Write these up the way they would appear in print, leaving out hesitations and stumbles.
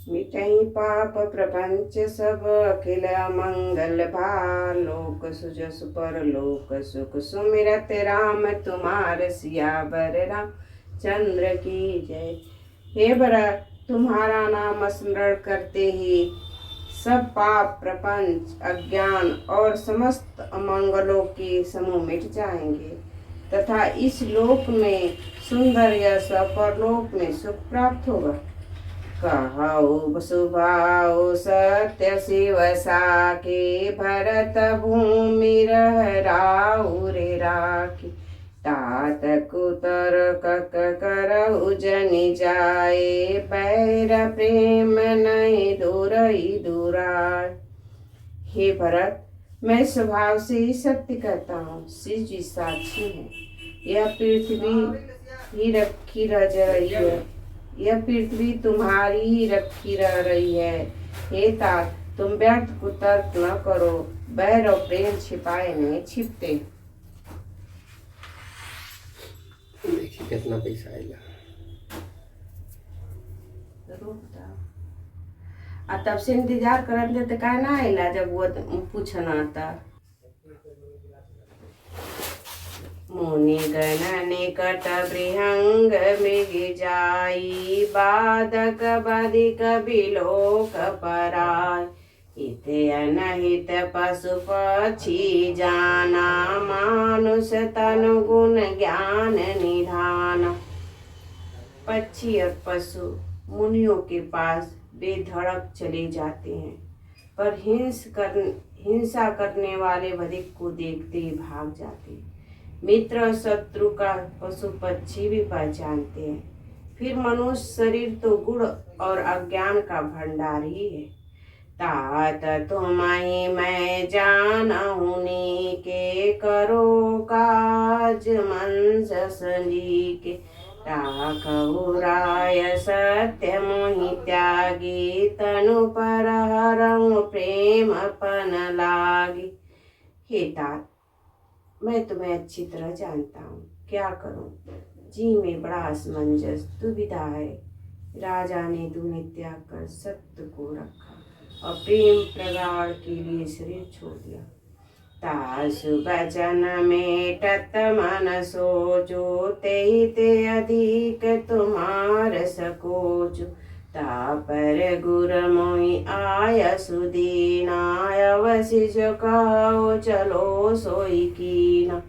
मिटहि पाप प्रपंच सब अखिल मंगल भार। लोक सुजस पर लोक सुख सुमिरत राम तुम्हार सियावर राम चंद्र की जय। हे भरत, तुम्हारा नाम स्मरण करते ही सब पाप प्रपंच अज्ञान और समस्त अमंगलों के समूह मिट जाएंगे तथा इस लोक में सुंदर यश और परलोक में सुख प्राप्त होगा। कहो सुभाओ सत्य शिव साके भरत भूमि राहु रे राखी। तात कुतर कक करहु जनि जाए बैर प्रेम नहीं दूरहि दूराय। हे भरत, मैं स्वभाव से ही सत्य कहता हूँ, शिव जी साक्षी है। यह पृथ्वी ही रखी रह रही है, यह पृथ्वी तुम्हारी ही रखी रह रही है। हे तात, तुम व्यर्थ कुतर्क न करो, बैर और प्रेम छिपाए नहीं छिपते। देखिए कितना पैसा आएगा। तब से इंतजार करत थे तो का ना आइला जब वो पूछना था। मुनि गण निकट बृहंग मृग जाई बाधक बधिक बिलोक पराय। हित अनहित पशु पक्षी जाना मानुष तनु गुण ज्ञान निधाना। पक्षी और पशु मुनियों के पास बेधड़क चले जाते हैं, पर हिंसा करने वाले बधिक को देखते ही भाग जाते हैं। मित्र और शत्रु का पशु पक्षी भी पहचानते हैं। फिर मनुष्य शरीर तो गुण और अज्ञान का भंडार ही है। तात तुम्हि मैं जानहुनि के करो काज मंजस के। राखहु राय सत्य मोहि त्यागी तनु पर हरहु प्रेम पन लागी। हे तात, मैं तुम्हें अच्छी तरह जानता हूँ, क्या करूँ, जी में बड़ा असमंजस दुविधा है। राजा ने तुम्हें त्याग कर सत्य को रखा और प्रेम प्रगाढ़ के लिए शरीर छोड़ दिया। तासु वचन मेटत मन सोचो तेहि ते अधिक तुम्हार सकोचो। तापर गुर मोहि आय सुदीना अवसि जो कहो चलो सोई कीना।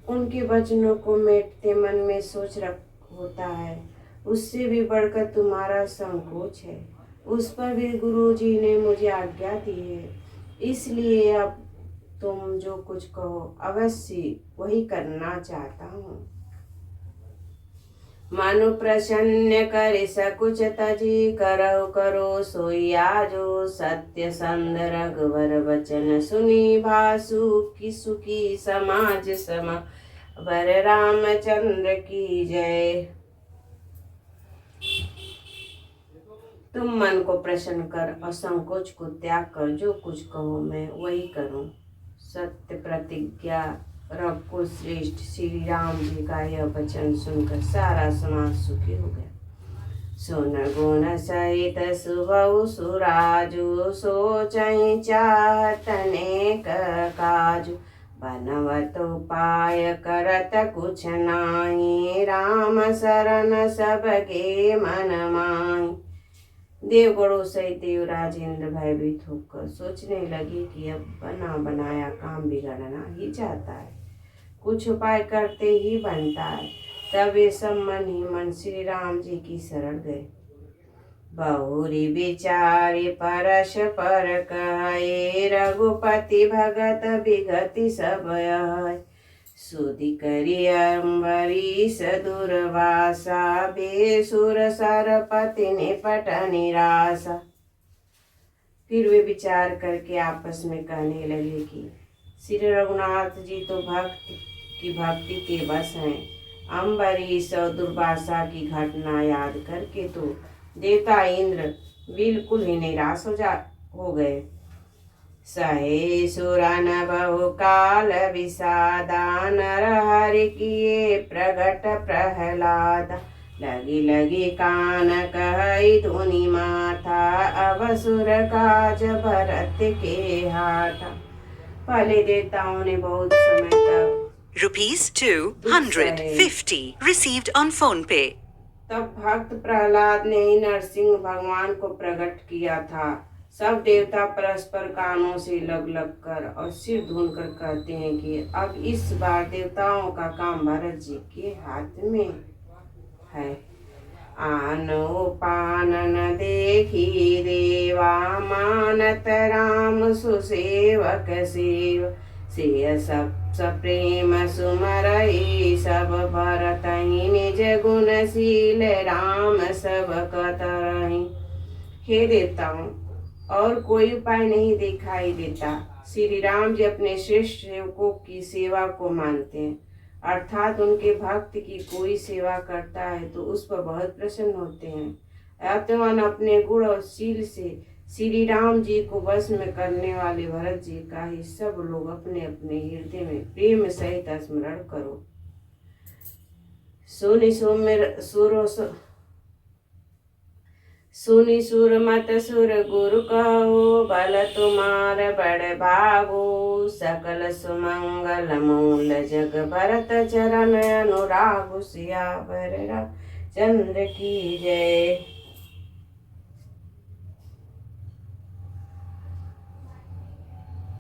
उनके वचनों को मेटते मन में सोच रख होता है, उससे भी बढ़कर तुम्हारा संकोच है। उस पर भी गुरु जी ने मुझे आज्ञा दी है, इसलिए अब तुम जो कुछ कहो अवश्य वही करना चाहता हूँ। मनु प्रसन्न कर सकुच तजी करहु करो सोई आजो। सत्य संद रघुवर वचन सुनी भासु की सुखी समाज समा वर रामचंद्र की जय। तुम मन को प्रसन्न कर और संकोच को त्याग कर जो कुछ कहो मैं वही करूं। सत्य प्रतिज्ञा रब को श्रेष्ठ श्री राम जी का यह वचन सुनकर सारा समाज सुखी हो गया। सुन गुण सहित सुबहु सुराजु सोचहि चाहत अनेक काजु। बनवत उपाय करत कुछ नाही राम शरण सबके मन माही। देवगणों सहित देवराज इंद्र भयभीत होकर सोचने लगे कि अब बना बनाया काम बिगड़ना ही चाहता है, कुछ उपाय करते ही बनता है। तब वे सब मन ही मन श्री राम जी की शरण गए। बहुरी विचारी परश पर कहे रघुपति भगत विगति सब है। सुधि करी अम्बरीश दुर्वासा बेसुर सरपति निपट निराशा। फिर वे विचार करके आपस में कहने लगे कि श्री रघुनाथ जी तो भक्ति के बस हैं। अम्बरीश और दुर्वासा की घटना याद करके तो देवता इंद्र बिल्कुल ही निराश हो गए। सहे सुरन बहु काल विषादा नर हरि किए प्रगट प्रहलाद। लगी लगी कान कहि धुनि मार अब सुर काज भरत के हाथा। पहले देवताओं ने बहुत समय तक ₹250 received on PhonePe. तब भक्त प्रहलाद ने ही नरसिंह भगवान को प्रकट किया था। सब देवता परस्पर कानों से लग लग कर और सिर धून कर कहते हैं कि अब इस बार देवताओं का काम भरत जी के हाथ में है। आनो पान न देखी देवा मानत राम सुसेवक सेव से सब सप्रेम सुमरई सब भरतहि निज गुणशील राम सब कतरहि। हे देवताओं, और कोई उपाय नहीं दिखाई देता। श्री राम जी अपने श्रेष्ठ सेवकों की सेवा को मानते हैं, अर्थात उनके भक्त की कोई सेवा करता है तो उस पर बहुत प्रसन्न होते हैं। अतवन अपने गुण और शील से श्री राम जी को वश में करने वाले भरत जी का ही सब लोग अपने अपने हृदय में प्रेम सहित स्मरण करो। सुनि सुर मत सुर गुरु कहो बल तुम्हार बड़ भागो सकल सुमंगल मूल जग भरत चरण अनुराग सियावर चंद्र की जय।